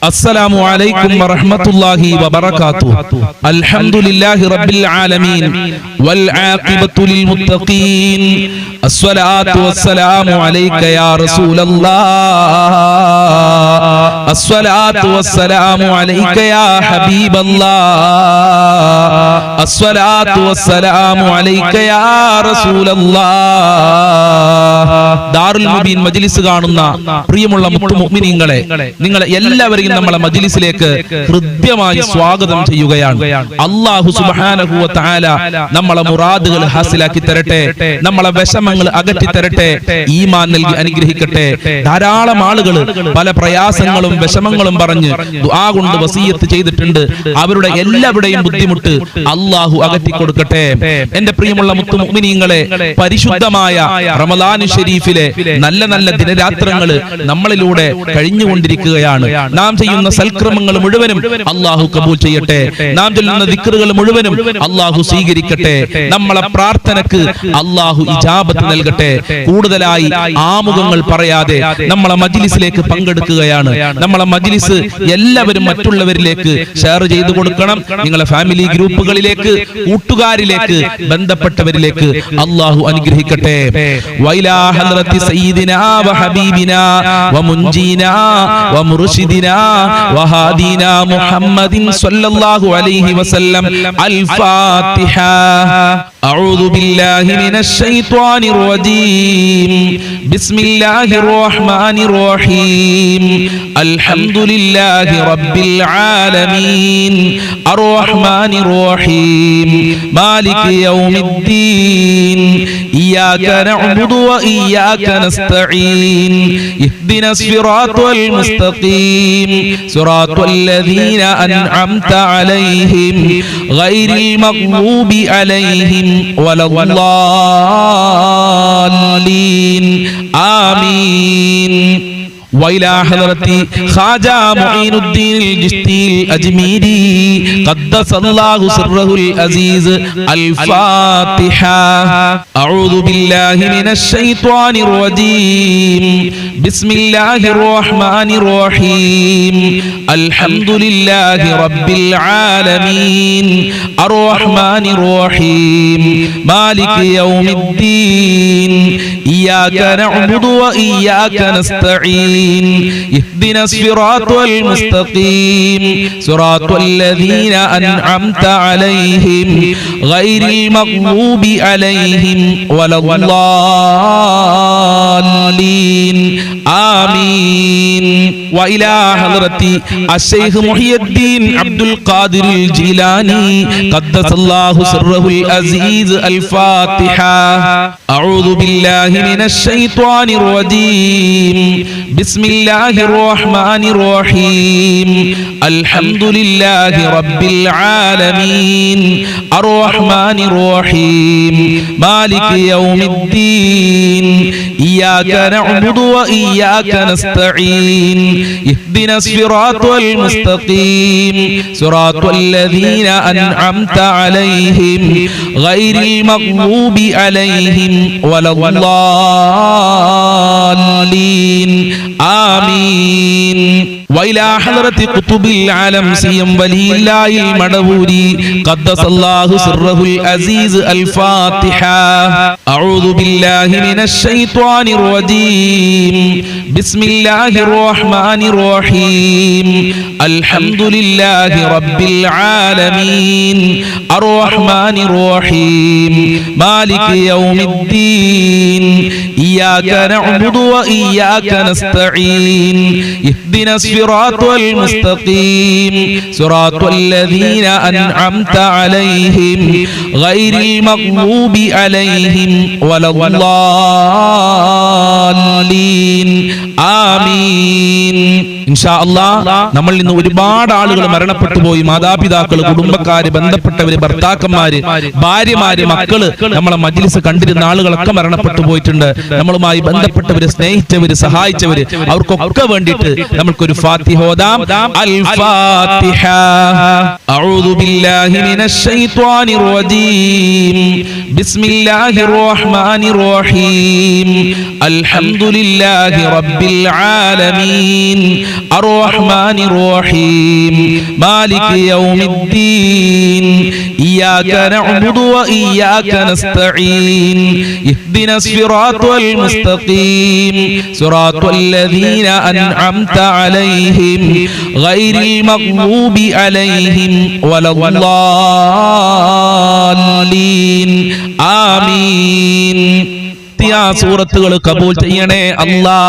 السلام عليكم ورحمة الله وبركاته. الحمد لله رب العالمين والعاقبة للمتقين. الصلاة والسلام عليك يا رسول الله. الصلاة والسلام عليك يا حبيب الله. الصلاة والسلام عليك يا رسول الله. ദാറുൽ മുബീൻ മജ്ലിസ് കാണുന്ന പ്രിയമുള്ള മുഅ്മിനീങ്ങളെ, നിങ്ങളെ എല്ലാവരെയും നമ്മളെ മജ്ലിസിലേക്ക് ഹൃദ്യമായി സ്വാഗതം ചെയ്യുകയാണ്. അല്ലാഹു സുബ്ഹാനഹു വ തആല നമ്മളെ മുറാദുകൾ ഹാസിലാക്കി തരട്ടെ, നമ്മളെ വിഷമങ്ങൾ അകറ്റി തരട്ടെ, ഈമാൻ നൽകി അനുഗ്രഹിക്കട്ടെ. ധാരാളം ആളുകൾ പല പ്രയാസങ്ങളും വിഷമങ്ങളും പറഞ്ഞ് ദുആ കൊണ്ട് വസിയത്ത് ചെയ്തിട്ടുണ്ട്. അവരുടെ എല്ലാവരുടെയും ബുദ്ധിമുട്ട് അല്ലാഹു അകറ്റി കൊടുക്കട്ടെ. എന്റെ പ്രിയമുള്ള മുഅ്മിനീങ്ങളെ, പരിശുദ്ധമായ റമളാൻ ശരീഫിലെ നല്ല നല്ല ദിനരാത്രങ്ങൾ നമ്മളിലൂടെ കഴിഞ്ഞുകൊണ്ടിരിക്കുകയാണ്. നാം ചെയ്യുന്ന സൽക്രമങ്ങൾ മുഴുവനും അല്ലാഹു കബൂൽ ചെയ്യട്ടെ. നാം ചൊല്ലുന്ന ദിക്റുകൾ മുഴുവനും അല്ലാഹു സ്വീകരിക്കട്ടെ. നമ്മളെ പ്രാർത്ഥനക്ക് അല്ലാഹു ഇജാബത്ത് നൽകട്ടെ. കൂടുതലായി ആമുഖങ്ങൾ പറയാതെ നമ്മളെ മജ്ലിസിലേക്ക് പങ്കെടുക്കുകയാണ്. നമ്മളെ മജ്ലിസ് എല്ലാവരും മറ്റുള്ളവരിലേക്ക് ഷെയർ ചെയ്തു കൊടുക്കണം. നിങ്ങളെ ഫാമിലി ഗ്രൂപ്പുകളിലേക്ക്, കൂട്ടുകാരിലേക്ക്, ബന്ധപ്പെട്ടവരിലേക്ക് അല്ലാഹു അനുഗ്രഹിക്കട്ടെ. വൈലാ ഹദ്റത്തി സയ്യിദിനാ വഹബീബിനാ വമുൻജീനാ വമുർശിദിനാ വഹാദീനാ മുഹമ്മദിൻ സ്വല്ലല്ലാഹു അലൈഹി വസല്ലം. അൽ ഫാത്തിഹ. അഊദു ബില്ലാഹി മിനശ് ശൈത്വാനിർ റജീം. ബിസ്മില്ലാഹിർ റഹ്മാനിർ റഹീം. അൽഹംദുലില്ലാഹി റബ്ബിൽ ആലമീൻ. അർറഹ്മാനിർ റഹീം. മാലികി യൗമിദ്ദീൻ. ഇയ്യാക നഅ്ബുദു വ ഇയ്യാക നസ്തഈൻ. ഇഹ്ദിനസ് സിറാത്തൽ മുസ്തഖീം. സിറാത്തൽ ലദീന അൻഅംത അലൈഹിം ഗൈറിൽ മഗ്ദൂബി അലൈഹിം വലദ്ദാല്ലീൻ. ആമീൻ. وإلى حضرة خواجة معين الدين الجشتي الأجميري قدس الله سره العزيز. الفاتحة. أعوذ بالله من الشيطان الرجيم. بسم الله الرحمن الرحيم. الحمد لله رب العالمين. الرحمن الرحيم. مالك يوم الدين. إياك نعبد وإياك نستعين. اهدنا الصراط المستقيم. صراط الذين أنعمت عليهم غير المغضوب عليهم ولا الضالين. آمين. وإلى حضرة الشيخ محي الدين عبد القادر الجيلاني قدس الله سره العزيز. الفاتحة. أعوذ بالله من الشيطان الرجيم. بسم الله الرحمن الرحيم. الحمد لله رب العالمين. الرحمن الرحيم. مالك يوم الدين. إياك نعبد وإياك نستعين. اهدنا الصراط المستقيم. صراط الذين أنعمت عليهم غير المغضوب عليهم ولا الضالين. آمين. وإلى حضرة قطب العالم سيم ولي الله المدبوري قدس الله سره العزيز. الفاتحة. أعوذ بالله من الشيطان الرجيم. بسم الله الرحمن الرحيم. الحمد لله رب العالمين. الرحمن الرحيم. مالك يوم الدين. إياك نعبد وإياك نستعين. اهدنا الصراط المستقيم. صراط الذين أنعمت عليهم غير المغضوب عليهم ولا الضالين. آمين. ഇൻഷാ അല്ലാഹ് നമ്മൾ ഇന്ന് ഒരുപാട് ആളുകൾ മരണപ്പെട്ടു പോയി. മാതാപിതാക്കൾ, കുടുംബക്കാര്, ബന്ധപ്പെട്ടവര്, ഭർത്താക്കന്മാര്, ഭാര്യമാര്, മക്കള്, നമ്മളെ മജ്ലിസ് കണ്ടിരുന്ന ആളുകളൊക്കെ മരണപ്പെട്ടു പോയിട്ടുണ്ട്. നമ്മളുമായി ബന്ധപ്പെട്ടവര്, സ്നേഹിച്ചവര്, സഹായിച്ചവര്, അവർക്കൊക്കെ വേണ്ടിയിട്ട് നമുക്കൊരു ഫാത്തിഹ ഓതാം. അൽ ഫാത്തിഹ. അഊദു ബില്ലാഹി മിനശ് ശൈത്വാനിർ റജീം. ബിസ്മില്ലാഹിർ റഹ്മാനിർ റഹീം. അൽഹംദുലില്ലാഹി റബ്ബിൽ ആലമീൻ. الرحمن الرحيم مالك يوم الدين إياك نعبد وإياك نستعين اهدنا الصراط المستقيم صراط الذين أنعمت عليهم غير المغضوب عليهم ولا الضالين آمين. സൂറത്തുകൾ കബൂൽ ചെയ്യണേ അല്ലാ.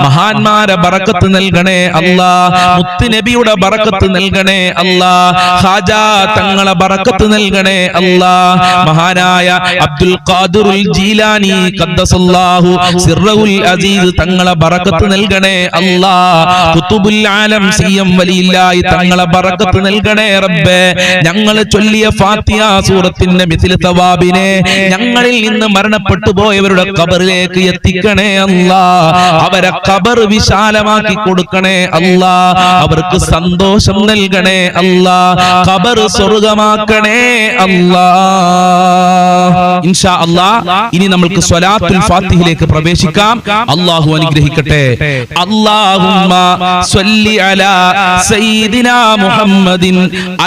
മഹാന്മാരെ ബറക്കത്ത് നൽകണേ അല്ലാ. മുത്തുനബിയുടെ ബറക്കത്ത് നൽകണേ അല്ലാ. ഖാജാ തങ്ങളെ ബറക്കത്ത് നൽകണേ അല്ലാ. മഹാനായ അബ്ദുൽ ഖാദിറുൽ ജീലാനി ഖദ്ദസല്ലാഹു സിർറുൽ അസീസ് തങ്ങളെ ബറക്കത്ത് നൽകണേ അല്ലാ. ഖുതുബുൽ ആലം സിയം വലിയില്ലാഹി തങ്ങളെ ബറക്കത്ത് നൽകണേ റബ്ബേ. ഞങ്ങൾ ചൊല്ലിയ ഫാത്തിഹ സൂറത്തിന്റെ മിസ്ൽ തവാബിനെ ഞങ്ങളിൽ നിന്ന് മരണപ്പെട്ടു പോയവരുടെ ഖബറിലേക്ക് എത്തിക്കണേ അല്ലാ. അവരെ ഖബർ വിശാലമാക്കി കൊടുക്കണേ അല്ലാ. അവർക്ക് സന്തോഷം നൽകണേ അല്ലാ. ഖബർ സ്വർഗ്ഗമാക്കണേ അല്ലാ. ഇൻഷാ അല്ലാഹ് ഇനി നമുക്ക് സ്വലാത്തുൽ ഫാത്തിഹയിലേക്ക് പ്രവേശിക്കാം. അല്ലാഹു അനുഗ്രഹിക്കട്ടെ. അല്ലാഹുമ്മ സ്വല്ലി അലാ സയ്യിദിനാ മുഹമ്മദിൻ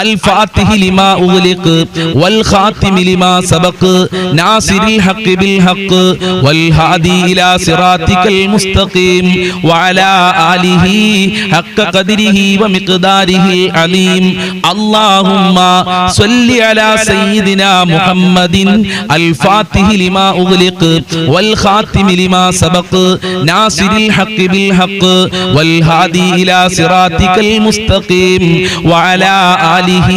അൽ ഫാത്തിഹി ലിമാ ഉഗ്ലിഖ് വൽ ഖാതിമി ലിമാ സബഖ് നാസിരിൽ ഹഖ് ബിൽ ഹഖ് والهادي إلى صراطك المستقيم وعلى آله حق قدره ومقداره العظيم. اللهم صل على سيدنا محمد الفاتح لما أغلق والخاتم لما سبق ناصر الحق بالحق والهادي إلى صراطك المستقيم وعلى آله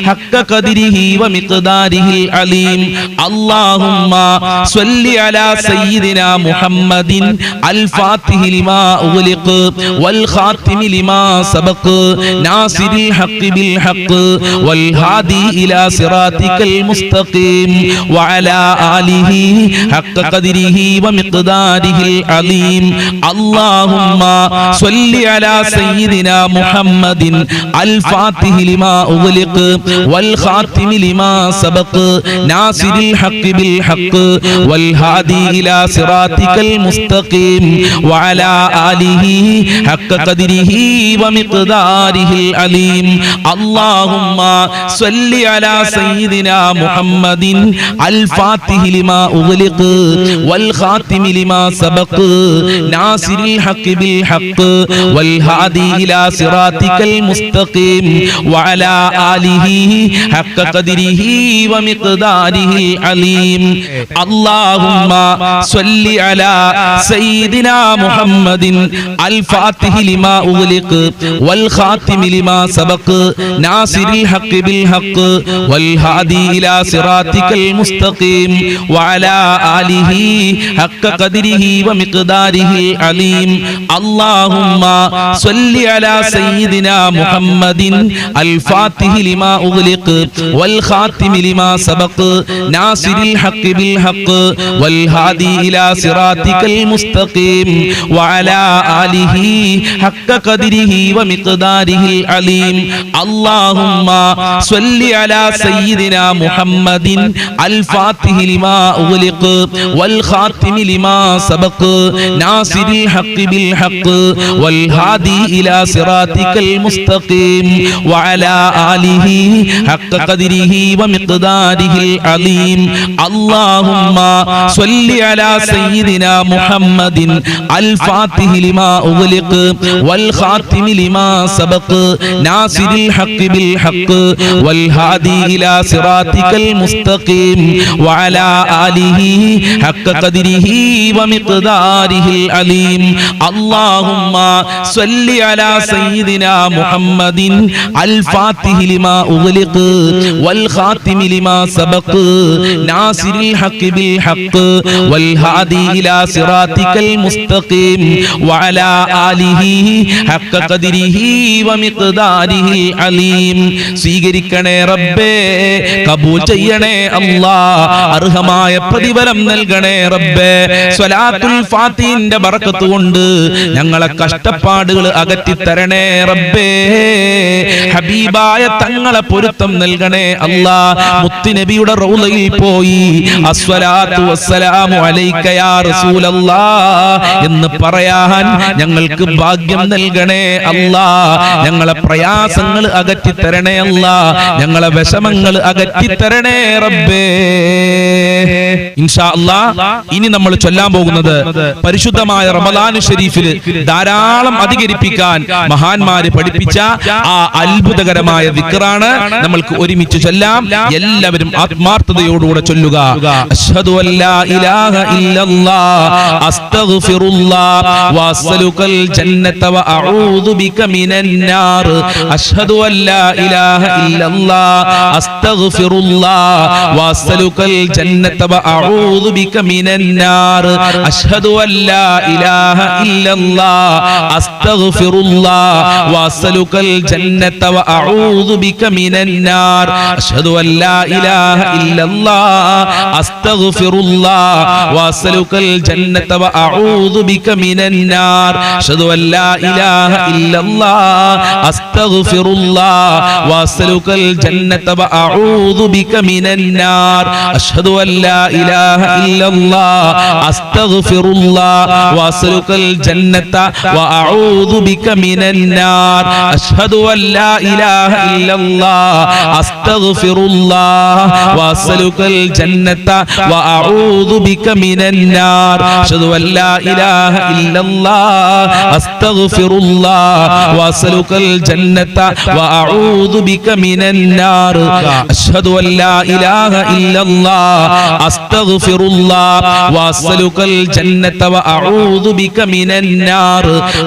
حق قدره ومقداره العظيم. اللهم صل على سيدنا محمد الفاتح لما أغلق والخاتم لما سبق ناصر الحق بالحق والهادي إلى صراطك المستقيم وعلى آله حق قدره ومقداره العظيم. اللهم صل على سيدنا محمد الفاتح لما أغلق والخاتم لما سبق ناصر الحق بالحق والهادي إلى صراطك المستقيم وعلى آله حق قدره ومقداره العظيم. اللهم صل على سيدنا محمد الفاتح لما أغلق والخاتم لما سبق ناصر الحق بالحق والهادي إلى صراطك المستقيم وعلى آله حق قدره ومقداره العظيم. اللهم صل على سيدنا محمد الفاتح لما أغلق والخاتم لما سبق ناصر الحق بالحق والهادي إلى صراطك المستقيم وعلى آله حق قدره ومقداره العظيم. اللهم صل على سيدنا محمد الفاتح لما أغلق والخاتم لما سبق ناصر الحق بالحق والهادي إلى صراطك المستقيم وعلى آله حق قدره ومقداره العظيم. اللهم صل على سيدنا محمد الفاتح لما أغلق والخاتم لما سبق ناصر الحق بالحق والهادي إلى صراطك المستقيم وعلى آله حق قدره ومقداره العظيم. اللهم صل على سيدنا محمد الفاتح لما أغلق والخاتم لما سبق ناصر الحق بالحق والهادي إلى صراطك المستقيم وعلى آله حق قدره ومقداره العظيم. اللهم صل على سيدنا محمد الفاتح لما أغلق والخاتم لما سبق ناصر الحق بالحق والهادي إلى صراطك المستقيم وعلى آله حق قدره ومقداره العظيم. സ്വീകരിക്കണേ റബ്ബേ, കബൂൽ ചെയ്യണേ അല്ലാ, അർഹമായ പ്രതിഫലം നൽകണേ റബ്ബേ. സ്വലാത്തുൽ ഫാത്തിഹിന്റെ ബറക്കത്ത് കൊണ്ട് ഞങ്ങളെ കഷ്ടപ്പാടുകൾ അകറ്റി തരണേ റബ്ബേ. ഹബീബായ തങ്ങളെ പൊരുത്തം നൽകണേ അല്ലാ. മുത്തുനബിയുടെ റൗളയിൽ പോയി അസ്സലാത്തു വസ്സലാമു അലൈക യാ റസൂലല്ലാഹ് എന്ന് പറയാൻ ഞങ്ങൾക്ക് ഭാഗ്യം നൽകണേ അല്ലാഹ്. ഞങ്ങളെ പ്രയാസങ്ങൾ അകറ്റി തരണേ അല്ലാഹ്. ഞങ്ങളെ വിഷമങ്ങൾ അകറ്റി തരണേ റബ്ബേ. ഇൻഷാ അല്ലാഹ് ഇനി നമ്മൾ ചൊല്ലാൻ പോകുന്നത് പരിശുദ്ധമായ റമദാൻ ശരീഫിൽ ധാരാളം അധികരിപ്പിക്കാൻ മഹാന്മാര് പഠിപ്പിച്ച ആ അത്ഭുതകരമായ ദിക്റാണ്. നമ്മൾക്ക് ഒരുമിച്ച് ചൊല്ലാം. എല്ലാവരും ആത്മാർത്ഥതയോടുകൂടെ ചൊല്ലുക. അശ്ഹദു അല്ലാ ഇലാഹ ഇല്ലല്ലാഹ് അസ്തഗ്ഫിറുല്ലാഹ് വഅസ്അലുകൽ ജന്നത വഅഊദു ബിക മിനൻ നാർ. അശ്ഹദു അല്ലാ ഇലാഹ ഇല്ലല്ലാഹ് അസ്തഗ്ഫിറുല്ലാഹ് വഅസ്അലുകൽ ജന്നത വഅഊദു ബിക മിനൻ നാർ. അശ്ഹദു അല്ലാ ഇലാഹ ഇല്ലല്ലാഹ് അസ്തഗ്ഫിറുല്ലാഹ് വഅസ്അലുകൽ ജന്നത വഅഊദു ബിക മിനൻ നാർ. അശ്ഹദു അല്ലാ ഇലാഹ ഇല്ലല്ലാഹ് അസ്തഗ്ഫിറുല്ലാഹ് വഅസ്അലുകൽ ജന്നത വഅഊദു ബിക മിനൻ നാർ. അശ്ഹദു അല്ലാ ഇലാഹ ഇല്ലല്ലാഹ് അസ്തഗ്ഫിറുല്ലാഹ് വഅസ്അലുകൽ ജന്നത വഅഊദു ബിക മിനൻ നാർ. അശ്ഹദു അല്ലാ ഇലാഹ ഇല്ലല്ലാഹ് അസ്തഗ്ഫിറുല്ലാഹ് വഅസ്അലുകൽ ജന്നത വഅഊദു ബിക മിനൻ നാർ. അശ്ഹദു അല്ലാ ഇലാഹ ഇല്ലല്ലാഹ് അസ്തഗ്ഫിറുല്ലാഹ് വഅസ്അലുകൽ ജന്നത വഅഊദു ബിക മിനൻ നാർ. അശ്ഹദു അല്ലാ ഇലാഹ ഇല്ലല്ലാഹ് അസ്തഗ്ഫിറുല്ലാഹ് വഅസ്അലുകൽ ജന്നത വഅഊദു ബിക മിനൻ നാർ. അശ്ഹദു അല്ലാ ഇലാഹ ഇല്ലല്ലാഹ് അസ്തഗ്ഫിറുല്ലാഹ് വഅസ്അലുകൽ ജന്നത വഅഊദു ബിക മിനൻ നാർ.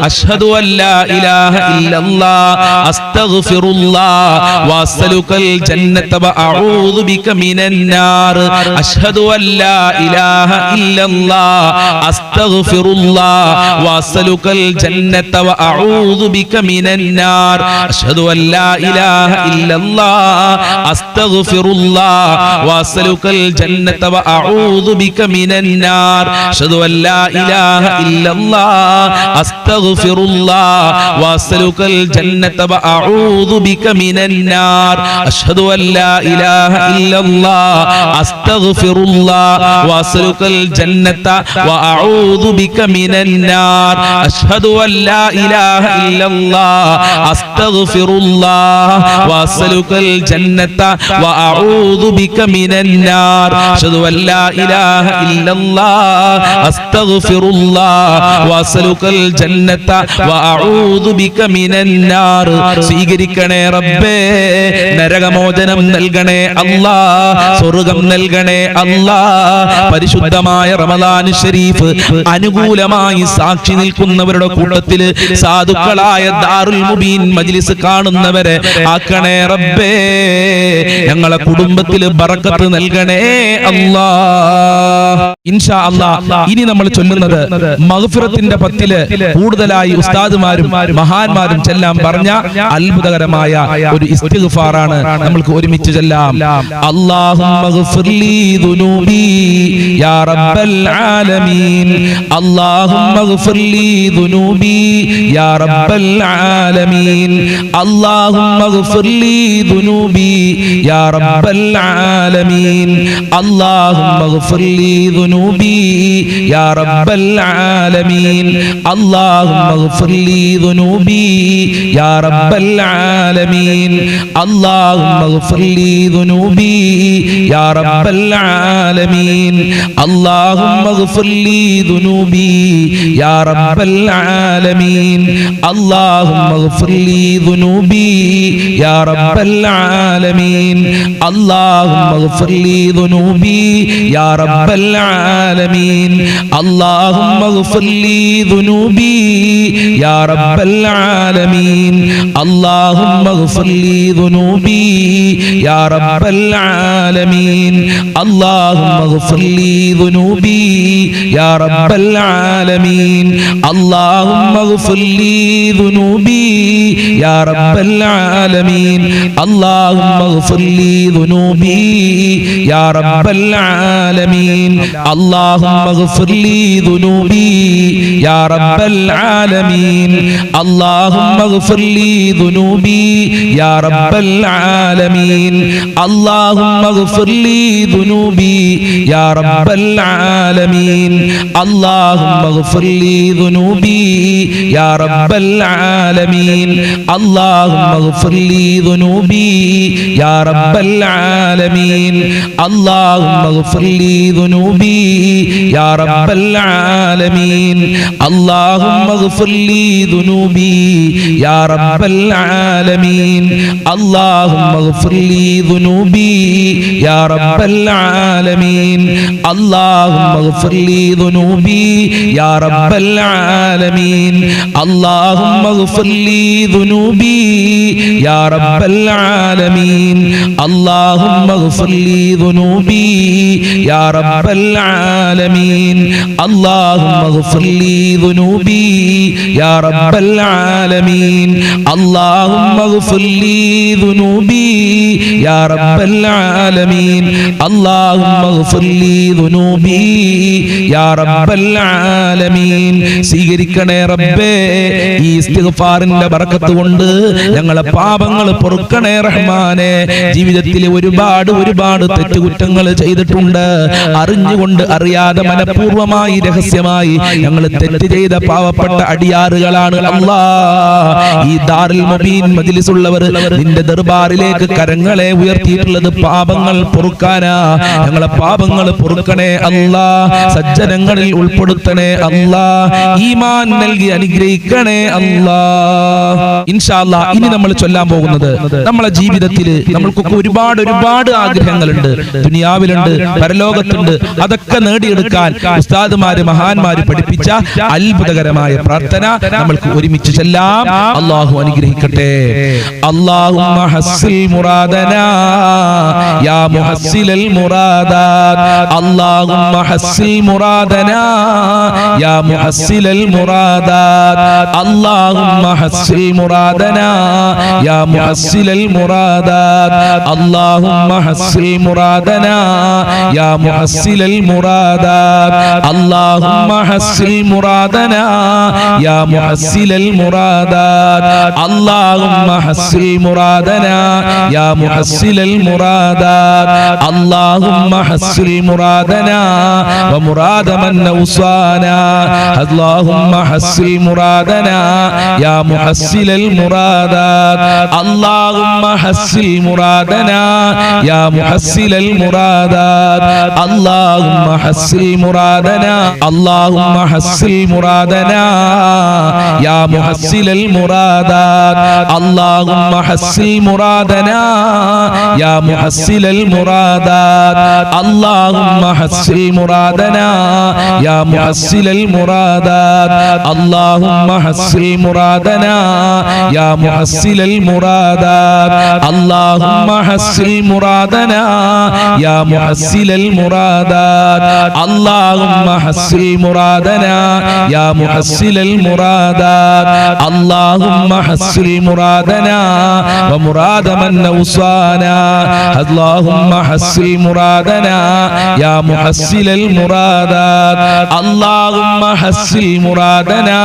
അശ്ഹദു അല്ലാ ഇലാഹ ഇല്ലല്ലാഹ് അസ്തഗ്ഫിറുല്ലാഹ് വഅസ്അലുകൽ ജന്നത വഅഊദു ബിക മിനൻ നാർ. അശ്ഹദു അല്ലാ ഇലാഹ ഇല്ലല്ലാഹ് അസ്തഗ്ഫിറുല്ലാഹ് വഅസ്അലുകൽ ജന്നത വഅഊദു ബിക മിനൻ നാർ. അശ്ഹദു അല്ലാ ഇലാഹ ഇല്ലല്ലാഹ് അസ്തഗ്ഫിറുല്ലാഹ് വഅസ്അലുകൽ ജന്നത വഅഊദു ബിക മിനൻ നാർ. അശ്ഹദു അല്ലാ ഇലാഹ ഇല്ലല്ലാഹ് അസ്തഗ്ഫിറുല്ലാഹ് വഅസ്അലുകൽ ജന്നത വഅഊദു ബിക മിനൻ നാർ. അശ്ഹദു അല്ലാ ഇലാഹ ഇല്ലല്ലാഹ് അസ്തഗ്ഫിറുല്ലാഹ് വഅസ്അലുകൽ ജന്നത വഅഊദു ബിക മിനൻ നാർ. അശ്ഹദു അല്ലാ ഇലാഹ ഇല്ലല്ലാഹ് അസ്തഗ്ഫിറുല്ലാഹ് വഅസ്അലുകൽ ജന്നത വഅഊദു ബിക മിനൻ നാർ. അശ്ഹദു അല്ലാ ഇലാഹ ഇല്ലല്ലാഹ് അസ്തഗ്ഫിറുല്ലാഹ് വഅസ്അലുകൽ ജന്നത വഅഊദു ബിക മിനൻ നാർ. സ്വീകരിക്കണേ റബ്ബേ. നരകമോചനം നൽകണേ അല്ലാഹ്. സ്വർഗ്ഗം നൽകണേ അല്ലാഹ്. പരിശുദ്ധമായ റമദാൻ ശരീഫ് അനുകൂലമായി സാക്ഷി നിൽക്കുന്നവരുടെ കൂട്ടത്തിൽ സാധുക്കളായ ദാറുൽ മുബീൻ മജ്ലിസ് കാണുന്നവരെ ആക്കണേ റബ്ബേ. ഞങ്ങളെ കുടുംബത്തിൽ ബറക്കത്ത് നൽകണേ അല്ലാഹ്. ഇൻഷാ അല്ലാഹ് ഇനി നമ്മൾ ചൊല്ലുന്നത് മഗ്ഫിറത്തിന്റെ പത്തില് കൂടുതലായി ഉസ്താദുമാരും മഹാന്മാരും ചെല്ലാൻ പറഞ്ഞ അത്ഭുതകരമായ ഒരു ഇസ്തിഗ്ഫാറാണ്. നമ്മൾക്ക് ഒരുമിച്ച് ചെല്ലാം. അല്ലാഹുമ്മ ഗ്ഫിർലി ദുനൂബി യാ റബ്ബൽ ആലമീൻ. അല്ലാഹുമ്മ ഗ്ഫിർലി ദുനൂബി യാ റബ്ബൽ ആലമീൻ. അല്ലാഹുമ്മ ഗ്ഫിർലി ദുനൂബി യാ റബ്ബൽ ആലമീൻ. അല്ലാഹുമ്മ ഗ്ഫിർലി ദുനൂബി യാ റബ്ബൽ ആലമീൻ. അല്ലാഹുമ്മ ഗ്ഫിർലി ദുനൂബി യാ റബ്ബൽ ആലമീൻ. അല്ലാഹുമ്മ ഗ്ഫിർലി ദുനൂബി യാ റബ്ബൽ ആലമീൻ. അല്ലാഹുമ്മ ഗ്ഫിർലി ദുനൂബി യാ റബ്ബൽ ആലമീൻ. അല്ലാഹുമ്മ ഗ്ഫിർലി ദുനൂബി യാ റബ്ബൽ ആലമീൻ. അല്ലാഹുമ്മ ഗ്ഫിർലി ദുനൂബി യാ റബ്ബൽ ആലമീൻ. അല്ലാഹുമ്മ ഗ്ഫിർലി ദുനൂബി യാ റബ്ബൽ ആലമീൻ. അല്ലാഹുമ്മ ഗ്ഫിർലി ദുനൂബി യാ റബ്ബൽ ആലമീൻ. അല്ലാഹുമ്മ ഗ്ഫിർലി ദുനൂബി യാ റബ്ബൽ ആലമീൻ. അല്ലാഹുമ്മ ഗ്ഫിർലി ദുനൂബി യാ റബ്ബൽ ആലമീൻ അല്ലാഹുമ്മ اغفر لي ذنوبي يا رب العالمين اللهم اغفر لي ذنوبي يا رب العالمين اللهم اغفر لي ذنوبي يا رب العالمين اللهم اغفر لي ذنوبي يا رب العالمين اللهم اغفر لي ذنوبي يا رب العالمين اللهم اغفر لي ذنوبي يا رب العالمين اللهم اغفر لي ذنوبي يا رب العالمين اللهم اغفر لي ذنوبي يا رب العالمين اللهم اغفر لي ذنوبي يا رب العالمين اللهم اغفر لي ذنوبي يا رب العالمين اللهم اغفر لي ذنوبي يا رب العالمين اللهم اغفر لي ذنوبي يا رب العالمين اللهم اغفر لي ذنوبي يا رب العالمين اللهم اغفر لي ذنوبي يا رب العالمين اللهم اغفر لي ذنوبي يا رب العالمين സ്വീകരിക്കണേ റബ്ബേ ഈ ഇസ്തിഗ്ഫാറിന്റെ ബറക്കത്ത് കൊണ്ട് ഞങ്ങളെ പാപങ്ങൾ പൊറുക്കണേ റഹ്മാനെ ജീവിതത്തിൽ ഒരുപാട് തെറ്റുകുറ്റങ്ങൾ ചെയ്തിട്ടുണ്ട് അറിഞ്ഞുകൊണ്ട് അറിയാതെ മനഃപൂർവ്വമായി രഹസ്യമായി ഞങ്ങൾ തെറ്റ് ചെയ്ത പാവപ്പെട്ട അടിയാറുകളാണ് അല്ലാഹ് ഈ ദാറുൽ മുബീൻ മജ്ലിസ് ഉള്ളവർ നിന്റെ ദർബാറിലേക്ക് കരങ്ങളെ ഉയർത്തിയിട്ടുള്ളത് പാപങ്ങൾ പൊറുക്കാനാ ഞങ്ങളെ പാപങ്ങൾ പൊറുക്കണേ അല്ലാഹ് സജ്ജനങ്ങളിൽ ഉൾപ്പെടുത്തണേ അല്ലാഹ് ഈമാൻ നൽകി അനുഗ്രഹിക്കണേ അല്ലാഹ് ഇൻഷാ അല്ലാഹ് ഇനി നമ്മൾ ചൊല്ലാൻ പോകുന്നത് നമ്മളെ ജീവിതത്തിൽ നമ്മൾക്കൊക്കെ ഒരുപാട് ആഗ്രഹങ്ങളുണ്ട് ദുനിയാവിലുണ്ട് പരലോകത്തുണ്ട് അതൊക്കെ നേടിയെടുക്കാൻ ഉസ്താദുമാര് മഹാന്മാര് പഠിപ്പിച്ച അത്ഭുതകരമായ പ്രാർത്ഥന നമ്മൾക്ക് ഒരുമിച്ച് ചൊല്ലാം അല്ലാഹു അനുഗ്രഹിക്കട്ടെ അല്ലാഹുമ്മ ഹസ്സിൽ മുറാദനാ യാ മുഹസ്സിലൽ മുറാദാത് അല്ലാഹുമ്മ ഹസ്സിൽ മുറാദനാ യാ മുഹസ്സിലൽ മുറാദാത് അല്ലാഹുമ്മ ഹസ്സിൽ മുറാദനാ യാ മുഹസ്സിലൽ മുറാദാത് اللهم حصل مرادنا يا محصل المرادات اللهم حصل مرادنا يا محصل المرادات اللهم حصل مرادنا يا محصل المرادات اللهم حصل مرادنا ومراد من أوصانا اللهم حصل مرادنا يا محصل المرادات اللهم حصل مرادنا يا محصل المرادات اللهم حصل مرادنا اللهم حصل مرادنا يا محصل المرادات اللهم حصل مرادنا يا محصل المرادات اللهم حصل مرادنا يا محصل المرادات اللهم حصل مرادنا يا محصل المرادات اللهم حصل مرادنا يا محصل المرادات اللهم حصل مرادنا يا محصل المرادات اللهم حصل مرادنا ومراد من أوصانا اللهم حصل مرادنا يا محصل المرادات اللهم حصل مرادنا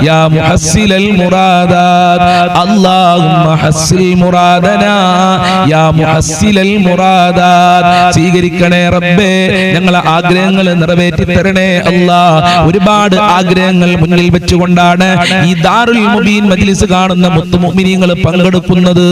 يا محصل المرادات اللهم حصل مرادنا يا محصل المرادات സ്വീകരിക്കണേ റബ്ബേ ഞങ്ങളെ ആഗ്രഹങ്ങൾ നിറവേറ്റി തരണേ അല്ലാഹ് ഒരുപാട് ആഗ്രഹങ്ങൾ മുന്നിൽ വെച്ചുകൊണ്ടാണ് ഈ ദാറുൽ മുബീൻ മജ്ലിസ് കാണുന്ന മുത്തു മുഅ്മിനീങ്ങൾ പങ്കെടുക്കുന്നത്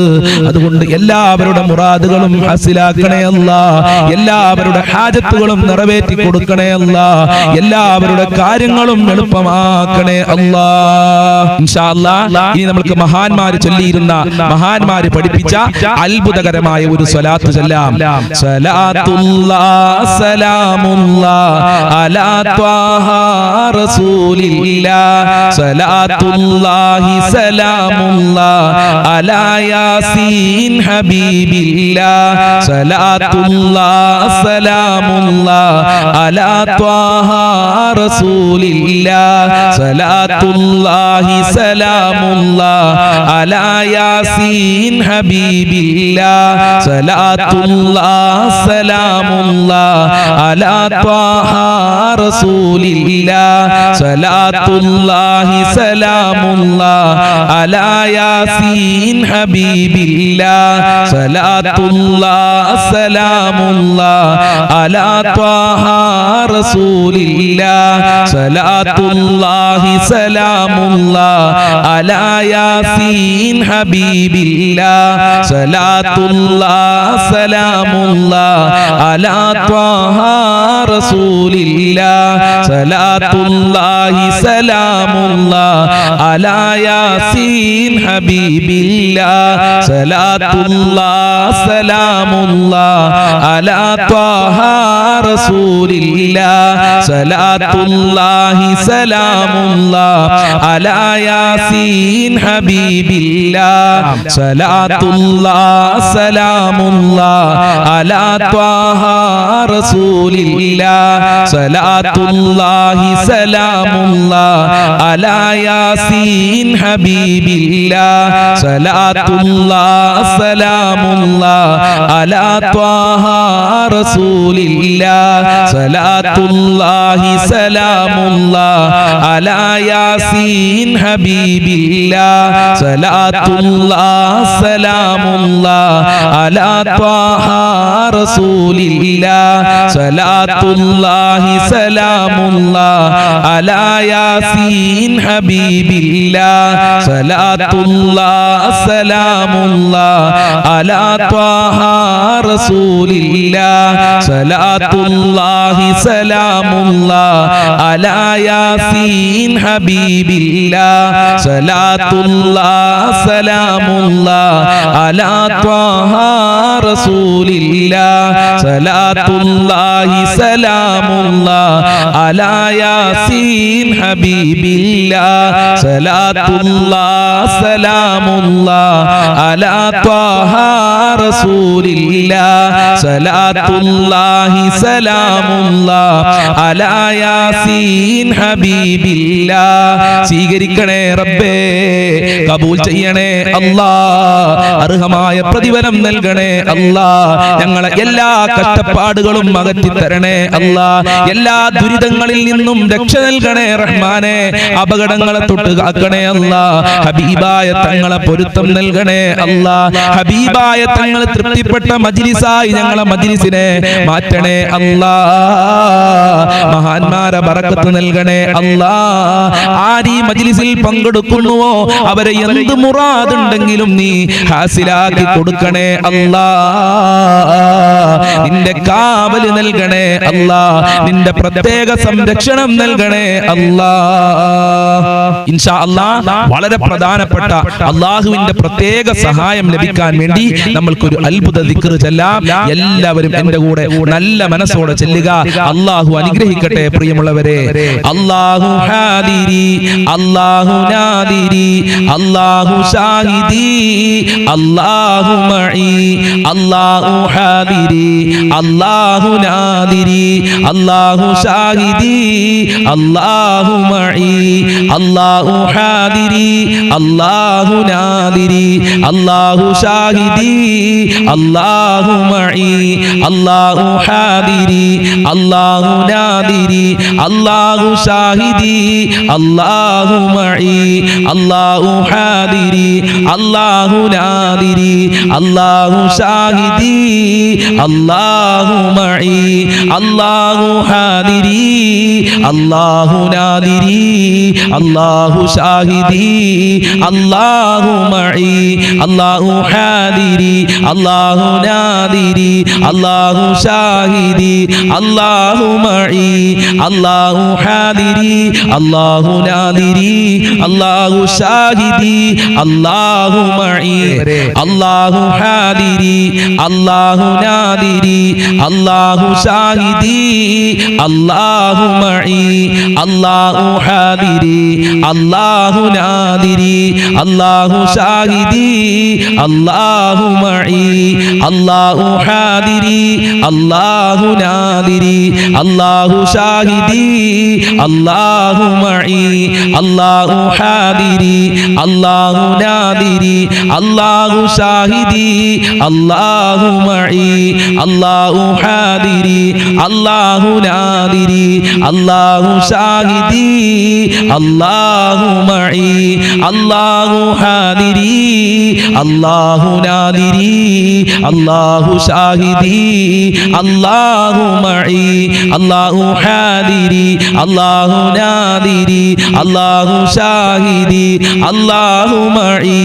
അതുകൊണ്ട് എല്ലാവരുടെ മുറാദുകളും ഹാസിലാക്കണേ അല്ലാഹ് എല്ലാവരുടെ ഹാജത്തുകളും നിറവേറ്റി കൊടുക്കണേ അല്ലാഹ് എല്ലാവരുടെ കാര്യങ്ങളും എളുപ്പമാക്കണേ അല്ലാഹ് ഇൻഷാ അല്ലാഹ് ഇനി നമുക്ക് മഹാന്മാര് ചൊല്ലിയിരുന്ന മഹാന്മാര് പഠിപ്പിച്ച അത്ഭുതകരമായ ഒരു സ്വലാത്ത് ചൊല്ലാം സ്വലാത്തുല്ലാഹ് സലാമുല്ലാഹ് അലാ ത്വാഹ റസൂലില്ലാഹ് സ്വലാത്തുല്ലാഹി സലാമുല്ലാഹ് അലാ യാസീൻ ഹബീബില്ലാഹ് സലാത്തുല്ലാഹ് സലാമുല്ലാഹ് അലാ ത്വാഹ റസൂലില്ലാഹ് സലാത്തുല്ലാഹി സലാമുല്ലാഹ് അലാ യാസീൻ ഹബീബില്ലാഹ് സലാത്തുല്ലാഹ് സലാമുല്ലാഹ് അലാ ത്വാഹ റസൂലില്ലാഹ് സലാത്തുല്ലാഹി സലാമുല്ലാഹ് അലാ യാസീൻ ഹബീബില്ലാഹ് സലാത്തുല്ലാഹ് സലാമുല്ലാഹ് അലാ ത്വാഹ റസൂലില്ലാഹ് സലാത്തുല്ലാഹി സലാമുല്ലാഹ് അലാ യാസീൻ ഹബീബില്ലാഹ് സലാത്തുല്ലാഹ് സലാമുല്ലാഹ് അലാ ത്വാഹ റസൂലില്ലാഹ് സലാത്തുല്ലാഹി സലാമുല്ലാഹ് അലാ യാസീൻ ഹബീബില്ലാഹ് സലാത്തുല്ലാഹ് സലാമുല്ലാഹ് അലാ ത്വാഹ റസൂലില്ലാഹ് സലാത്തുല്ലാഹി സലാമുല്ലാഹ് അലാ യാസീൻ ഹബീബില്ലാഹ് സലാത്തുല്ലാഹ് സലാമുല്ലാഹ് അലാ ത്വാഹ റസൂലില്ലാഹ് സലാത്തുല്ലാഹി സലാമുല്ലാഹ് അലാ യാസീൻ ഹബീബില്ലാഹ് സലാത്തുല്ലാഹ് സലാമുല്ലാഹ് അലാ ത്വാഹ റസൂലില്ലാഹ് സലാത്തുല്ലാഹി സലാമുല്ലാഹ് അലാ യാസീൻ ഹബീബില്ലാഹ് സലാത്തുല്ലാഹ് സലാമുല്ലാഹ് അലാ ത്വാഹ റസൂലില്ലാഹ് സലാത്തുല്ലാഹി സലാമുല്ലാഹ് അലാ യാസീൻ ഹബീബില്ലാഹ് സലാത്തുല്ലാഹ് സലാമുല്ലാഹ് അലാ ത്വാഹ റസൂലില്ലാഹ് സലാത്തുല്ലാഹി സലാമുല്ലാഹ് അലാ യാസീൻ ഹബീബില്ലാഹ് സലാത്തുല്ലാഹ് സലാമുല്ലാഹ് അലാ ത്വാഹ റസൂലില്ലാഹ് സലാത്തുല്ലാഹി സലാമുല്ലാഹ് അലാ യാസീൻ ഹബീബില്ലാഹ് സലാത്തുല്ലാഹ് സലാമുല്ലാഹ് അലാ ത്വാഹ റസൂലില്ലാഹ് സലാത്തുല്ലാഹി സലാമുല്ലാഹ് അലാ യാസീൻ ഹബീബില്ലാഹ്. സ്വീകരിക്കണേ റബ്ബേ, കബൂൽ ചെയ്യണേ അല്ലാഹ്, അർഹമായ പ്രതിഫലം നൽകണേ അല്ലാഹ്. ഞങ്ങളെ എല്ലാ കഷ്ടപ്പാടുകളും അകറ്റി തരണേ അല്ലാഹ്. എല്ലാ ദുരിതങ്ങളിൽ നിന്നും രക്ഷ നൽകണേ റഹ്മാനെ. അപകടങ്ങളെ തൊട്ട് കാക്കണേ അല്ലാഹ്. ഹബീബായ തങ്ങളെ പൊരുത്തം നൽകണേ അല്ലാഹ്. ഹബീബായ തങ്ങളെ തൃപ്തിപ്പെട്ട മജ്ലിസായി ഞങ്ങളെ മജ്ലിസിനെ മാറ്റണേ അല്ലാഹ്. മഹാന്മാരെ ബറക്കത്ത് നൽകണേ അല്ലാഹ്. ആരീ മജ്ലിസിൽ പങ്കെടുക്കുന്നുവോ അവരെ എന്ത് മുറാദുണ്ടെങ്കിലും നീ ഹാസിലാക്കി കൊടുക്കണേ അല്ലാഹ്. നിന്റെ കാവല് നൽകണേ അല്ലാഹ്. നിന്റെ പ്രത്യേക സംരക്ഷണം നൽകണേ അല്ലാഹ്. ഇൻഷാ അല്ലാഹ് വളരെ പ്രധാനപ്പെട്ട അല്ലാഹുവിന്റെ പ്രത്യേക സഹായം ലഭിക്കാൻ വേണ്ടി നമ്മൾക്കൊരു അത്ഭുത ദിക്ർ ചൊല്ലാം. എല്ലാവരും എന്റെ കൂടെ നല്ല മനസ്സോടെ ചെല്ലുക. അല്ലാഹു അനുഗ്രഹിക്കട്ടെ പ്രിയമുള്ളവരെ. അല്ലാഹു ഹാദിരി അല്ലാഹു നാദിരി അല്ലാഹു ഷാഹിദി അല്ലാഹു മഈ അല്ലാഹു ഹാദിരി അല്ലാഹു നാദിരി അല്ലാഹു ഷാഹിദി അല്ലാഹു മഈ അല്ലാഹു ഹാദിരി അല്ലാഹു നാദിരി അല്ലാഹു ഷാഹിദി അല്ലാഹു മഈ അല്ലാഹു ഹാദിരി അല്ലാഹു നാദിരി അല്ലാഹു ഷാഹിദി അല്ലാഹു മഈ അല്ലാഹു ഹാദിരി അല്ലാഹു നാദിരി അല്ലാഹു ഷാഹിദി അല്ലാഹു മഈ അല്ലാഹു ഹാദിരി അല്ലാഹു നാദിരി അല്ലാഹു ഷാഹിദി അല്ലാഹു മഈ അല്ലാഹു ഹാദിരി അല്ലാഹു നാദിരി അല്ലാഹു ഷാഹിദി അല്ലാഹു മഈ അല്ലാഹു ഹാദിരി അല്ലാഹു നാദിരി അല്ലാഹു ഷാഹിദി അല്ലാഹു മഈ അല്ലാഹു ഹാദിരി അല്ലാഹു നാദിരി അല്ലാഹു ഷാഹിദി അല്ലാഹു മഈ അല്ലാഹു ഹാദിരി അല്ലാഹു നാദിരി അല്ലാഹു ഷാഹിദി അല്ലാഹു മഈ അല്ലാഹു ഹാദിരി അല്ലാഹു നാദിരി അല്ലാഹു ഷാഹിദി അല്ലാഹു മഈ അല്ലാഹു ഹാദിരി അല്ലാഹു നാദിരി അല്ലാഹു ഷാഹിദി അല്ലാഹു മഈ അല്ലാഹു ഹാദിരി അല്ലാഹു നാദിരി അല്ലാഹു ഷാഹിദി അല്ലാഹു മഈ അല്ലാഹു ഹാദിരി അല്ലാഹു നാദിരി അല്ലാഹു ഷാഹിദി അല്ലാഹു മഈ അല്ലാഹു ഹാദിരി അല്ലാഹു നാദിരി അല്ലാഹു ഷാഹിദി അല്ലാഹു മഈ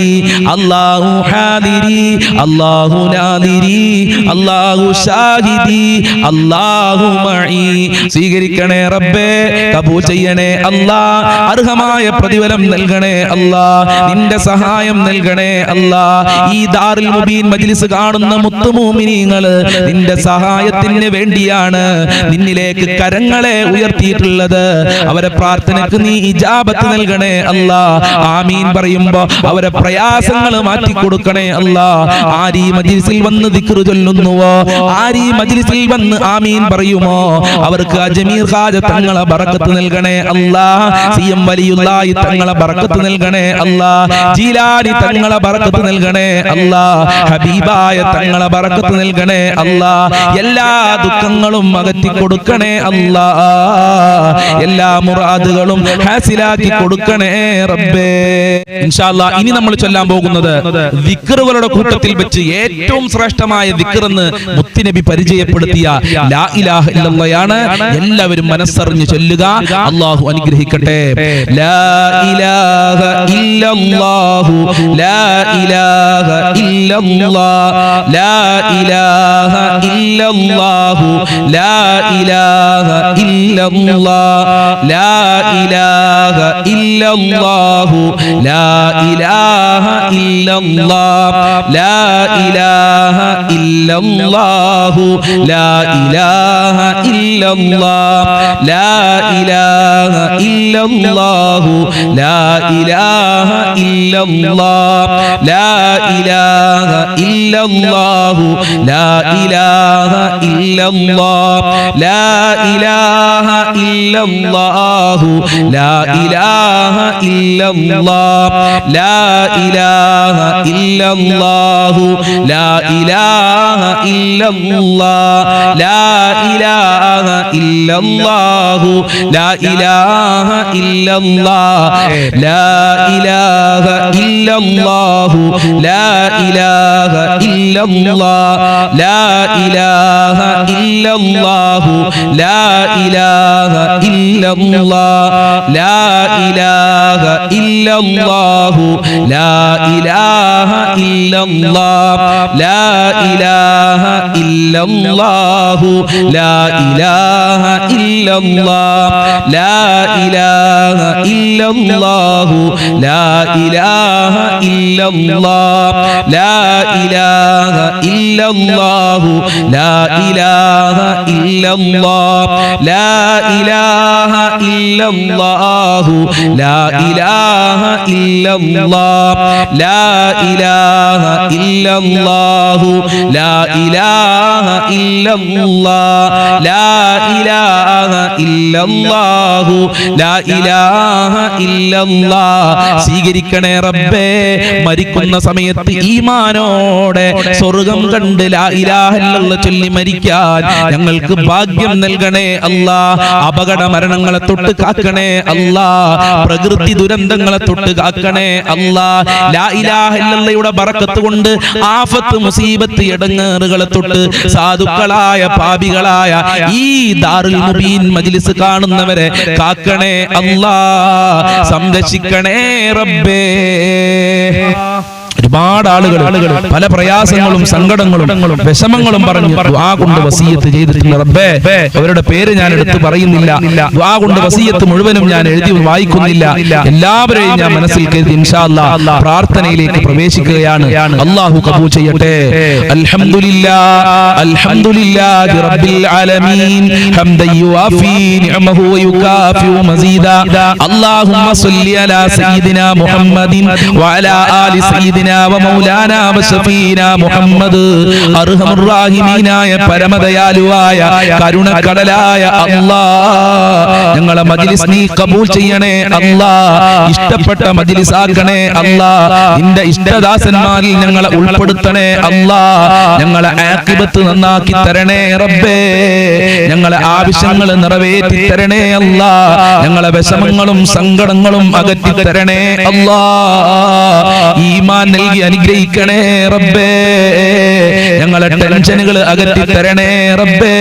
അല്ലാഹു ഹാദിരി അല്ലാഹു നാദിരി അല്ലാഹു ഷാഹിദി അല്ലാഹു മഈ. സ്വീകരിക്കണേ റബ്ബേ, കബൂൽ ചെയ്യണേ അല്ലാ, അർഹമായ പ്രതിഫലം നൽകണേ അല്ലാ, നിന്റെ സഹായം നൽകണേ അല്ലാ. ഈ ദാറുൽ മുബീൻ മജ്ലിസ് കാണുന്ന മുത്തുമൂമിനീങ്ങള് നിന്റെ സഹായത്തിന് വേണ്ടിയാണ് നിന്നിലേക്ക് കരങ്ങളെ ഉയർത്തിയിട്ടുള്ളത്. അവരെ പ്രാർത്ഥനക്ക് നീ ഇജാബത്ത് നൽകണേ അല്ലാ. ആമീൻ പറയുമ്പോ അവരെ പ്രയാസങ്ങൾ മാറ്റി കൊടുക്കണേ അല്ലാ. ആരീ മജ്ലിസിൽ വന്ന് ദിക്ർ ചൊല്ലുന്നുവോ, ആരീ മജ്ലിസിൽ വന്ന് ആമീൻ പറയുമോ, അവർക്ക് അജ്മീർ ഖാജ തങ്ങളെ ബറക്കത്ത് നൽകണേ അല്ലാ. സിഎം വലിയുള്ളാഹി തങ്ങളെ ബറക്കത്ത് നൽകണേ അല്ലാ. ജീലാനി തങ്ങളെ ബറക്കത്ത് നൽകണേ അല്ലാ. ഹബീബായ തങ്ങളെ ബറക്കത്ത് നൽകണേ അല്ലാ. എല്ലാ ദുഃഖങ്ങളും അകറ്റി കൊടുക്കണേ അല്ലാ. എല്ലാ മുറാദുകളും ഹാസിലാക്കി കൊടുക്കണേ റബ്ബേ. ഇൻഷാ അല്ലാഹ് ഇനി നമ്മൾ ചൊല്ലാൻ പോകുന്നത് ദിക്റുകളുടെ കൂട്ടത്തിൽ വെച്ച് ഏറ്റവും ശ്രേഷ്ഠമായ ദിക്ർ എന്ന് മുത്തുനബി പരിചയപ്പെടുത്തിയ ലാ ഇലാഹ ഇല്ലല്ലാഹയാണ്. എല്ലാവരും മനസ്സറിഞ്ഞ് ചൊല്ലുക. അല്ലാഹു അനുഗ്രഹിക്കട്ടെ. ലാ ഇലാഹ ഇല്ലല്ലാഹു ലാ ഇലാഹ ഇല്ലല്ലാഹ് ലാ ഇലാഹ ഇല്ലല്ലാഹു ലാ ഇലാഹ ഇല്ലല്ലാഹ് ലാ ഇലാഹ ഇല്ലല്ലാഹു ലാ ഇലാഹ ഇല്ലല്ലാഹ് ലാ ഇലാഹ ഇല്ലല്ലാഹു ലാ ഇലാഹ ഇല്ലല്ലാഹ് ലാ ഇലാഹ ഇല്ലല്ലാഹു ലാ ഇലാഹ ഇല്ലല്ലാഹ് ലാ ഇലാഹ ഇല്ലല്ലാഹു ലാ ഇലാഹ ഇല്ലല്ലാഹ് ലാ ഇലാഹ ഇല്ലല്ലാഹു ലാ ഇലാഹ ഇല്ലല്ലാഹ് ലാ ഇലാഹ ഇല്ലല്ലാഹു ലാ ഇലാഹ ഇല്ലല്ലാഹ് ലാ ഇലാഹ ഇല്ലല്ലാഹു ലാ ഇലാഹ ഇല്ലല്ലാഹ് ലാ ഇലാഹ ഇല്ലല്ലാഹു ലാ ഇലാഹ ഇല്ലല്ലാഹ് ലാ ഇലാഹ ഇല്ലല്ലാഹു ലാ ഇലാഹ ഇല്ലല്ലാഹ് ലാ ഇലാഹ ഇല്ലല്ലാഹു ലാ ഇലാഹ ഇല്ലല്ലാഹ് ലാ ഇലാഹ ഇല്ലല്ലാഹു ലാ ഇലാഹ ഇല്ലല്ലാഹ് ലാ ഇലാഹ ഇല്ലല്ലാഹു ലാ ഇലാഹ ഇല്ലല്ലാഹ് ലാ ഇലാഹ ഇല്ലല്ലാഹു ലാ ഇലാഹ ഇല്ലല്ലാഹ് ലാ ഇലാഹ ഇല്ലല്ലാഹു ലാ ഇലാഹ ഇല്ലല്ലാഹ് ലാ ഇലാഹ ഇല്ലല്ലാഹു ലാ ഇലാഹ ഇല്ലല്ലാഹ് ലാ ഇലാഹ ഇല്ലല്ലാഹു ലാ ഇലാഹ ഇല്ലല്ലാഹ്. സ്വീകരിക്കണേ റബ്ബേ, മരിക്കുന്ന സമയത്ത് ഈമാനോടെ സ്വർഗ്ഗം കണ്ട് ലാ ഇലാഹ ഇല്ലല്ലാഹ് ചൊല്ലി മരിക്കാൻ ഞങ്ങൾക്ക് ഭാഗ്യം നൽകണേ അല്ലാ. അപകട മരണങ്ങളെ തൊട്ട് കാക്കണേ അല്ലാ. പ്രകൃതി ദുരന്തങ്ങളെ തൊട്ട് കാക്കണേ അല്ലാ. ലാ ഇലാഹ ഇല്ലല്ലാഹയുടെ ബറക്കത്ത് കൊണ്ട് ആഫത്ത് മുസീബത്ത് ഇടങ്ങേറുകളെ തൊട്ട് സാധുക്കളായ പാപികളായ ഈ ദാറുൽ മുബീൻ മജ്ലിസ് കാണുന്നവരെ കാക്കണേ അല്ലാ. സംരക്ഷിക്കണേ റബ്ബേ. ഒരുപാട് ആളുകൾ പല പ്രയാസങ്ങളും സങ്കടങ്ങളും വിഷമങ്ങളും പറഞ്ഞു ദുആ കൊണ്ട് വസിയത്ത് ചെയ്തിട്ടുണ്ട്. റബ്ബേ, അവരുടെ പേര് ഞാൻ എടുത്തു പറയുന്നില്ല, ദുആ കൊണ്ട് വസിയത്ത് മുഴുവനും ഞാൻ എഴുതി വായിക്കുന്നില്ല. എല്ലാവരെയും ഞാൻ മനസ്സിൽ കരുതി ഇൻഷാ അല്ലാഹ് പ്രാർത്ഥനയിലേക്ക് പ്രവേശിക്കുകയാണ്. അല്ലാഹു കബൂൽ ചെയ്യട്ടെ. അൽഹംദുലില്ലാഹി റബ്ബിൽ ആലമീൻ ഹംദൻ യുവാഫി നിഅമഹു വയുകാഫിഉ മസീദാ. അല്ലാഹുമ്മ സ്വല്ലി അലാ സയ്യിദിനാ മുഹമ്മദിൻ വഅലാ ആലി സയ്യിദിനാ വമൗലാനാ വശഫീനാ മുഹമ്മദ്. അർഹമുർ റഹീമീനായ പരമദയാലുവായ കരുണക്കടലായ അല്ലാഹ്, ഞങ്ങളെ മജ്ലിസ് നീ കബൂൽ ചെയ്യണേ അല്ലാഹ്. ഇഷ്ടപ്പെട്ട മജ്ലിസ് ആക്കണേ അല്ലാഹ്. നിന്റെ ഇഷ്ടദാസന്മാരിൽ ഞങ്ങളെ ഉൾപ്പെടുത്തണേ അല്ലാഹ്. ഞങ്ങളെ ആഖിബത്ത് നന്നാക്കി തരണേ റബ്ബേ. ഞങ്ങളെ ആവശ്യങ്ങൾ നിറവേറ്റി തരണേ അല്ലാഹ്. ഞങ്ങളെ വിഷമങ്ങളും സങ്കടങ്ങളും അകറ്റി തരണേ അല്ലാഹ്. ഈമാൻ നൽകി അനുഗ്രഹിക്കണേ റബ്ബേ. ഞങ്ങളെ ടെൻഷനുകൾ അകറ്റി തരണേ റബ്ബേ.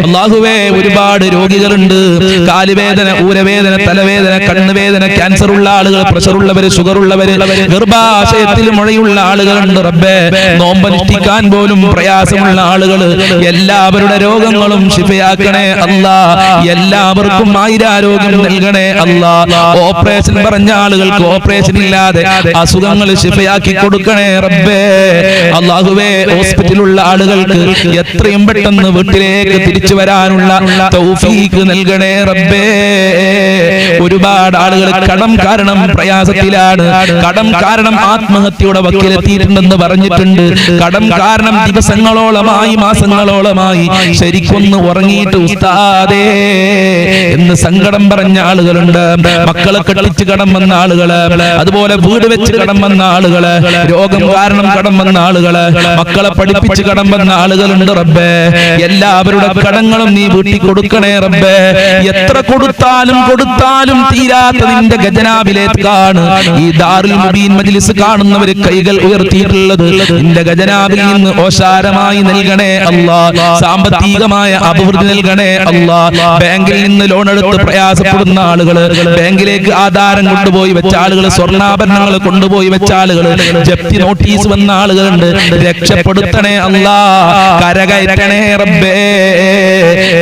അല്ലാഹുവേ, ഒരുപാട് രോഗികളുണ്ട്. കാലുവേദന, ഊരവേദന, തലവേദന, കണ്ണുവേദന, ക്യാൻസർ ഉള്ള ആളുകൾ, പ്രഷർ ഉള്ളവര്, ഷുഗർ ഉള്ളവര്, ഗർഭാശയത്തിൽ മുഴയുള്ള ആളുകളുണ്ട് റബ്ബേ. നോമ്പനുഷ്ഠിക്കാൻ പോലും പ്രയാസമുള്ള ആളുകൾ, എല്ലാവരുടെ രോഗങ്ങളും ശിഫയാക്കണേ അല്ലാഹ്. എല്ലാവർക്കും ആയുരാരോഗ്യം നൽകണേ അല്ലാഹ്. ഓപ്പറേഷൻ പറഞ്ഞ ആളുകൾക്ക് ഓപ്പറേഷൻ ഇല്ലാതെ അസുഖങ്ങൾ ശിഫയാക്കി കൊടുക്കണേ റബ്ബേ. അല്ലാഹുവേ, ഹോസ്പിറ്റലിലുള്ള ആളുകൾക്ക് എത്രയും പെട്ടെന്ന് വീട്ടിലേക്ക് തിരിച്ചു വരാനുള്ള തൗഫീഖ് നൽകണേ റബ്ബേ. ഒരുപാട് ആളുകൾ കടം കാരണം പ്രയാസത്തിലാണ്. കടം കാരണം ആത്മഹത്യയുടെ വക്കിലെത്തിയിട്ടുണ്ടെന്ന് പറഞ്ഞിട്ടുണ്ട്. കടം കാരണം ദിവസങ്ങളോളമായി, മാസങ്ങളോളമായി ശരിക്കൊന്ന് ഉറങ്ങിയിട്ട് ഉസ്താദേ എന്ന് സങ്കടം പറഞ്ഞ ആളുകളുണ്ട്. മക്കളെ കെട്ടിച്ച് കടം വന്ന ആളുകള്, അതുപോലെ വീട് വെച്ച് കടം വന്ന ആളുകള്, രോഗം കാരണം കടം വന്ന ആളുകള്, മക്കളെ പഠിപ്പിച്ച് കടം വന്ന ആളുകളുണ്ട് റബ്ബേ. എല്ലാവരുടെ കടങ്ങളും നീ വീട്ടി കൊടുക്കണേ റബ്ബേ. എത്ര കൊടുത്താലും തീരാത്ത നിന്റെ ഖജനാവിലേക്കാണ് ഈ ദാറുൽ മുബീൻ മജ്ലിസ് കാണുന്നവര് കൈകൾ ഉയർത്തിയിട്ടുള്ളത്. നിന്റെ ഖജനാവിൽ നിന്ന് ഓശാരമായി നൽകണേ അല്ലാഹ്. സാമ്പത്തികമായ അഭിവൃദ്ധി നൽകണേ അല്ലാഹ്. ബാങ്കിൽ നിന്ന് ലോൺ എടുത്ത് പ്രയാസപ്പെടുന്ന ആളുകള്, ബാങ്കിലേക്ക് ആധാരം കൊണ്ടുപോയി വെച്ച ആളുകള്, സ്വർണ്ണാഭരണങ്ങൾ കൊണ്ടുപോയി വെച്ച ആളുകള്, ജപ്തി നോട്ടീസ് വന്ന ആളുകളുണ്ട്. രക്ഷപ്പെടുത്തണേ അല്ലാഹ്. കരകയറ്റണേ റബ്ബേ.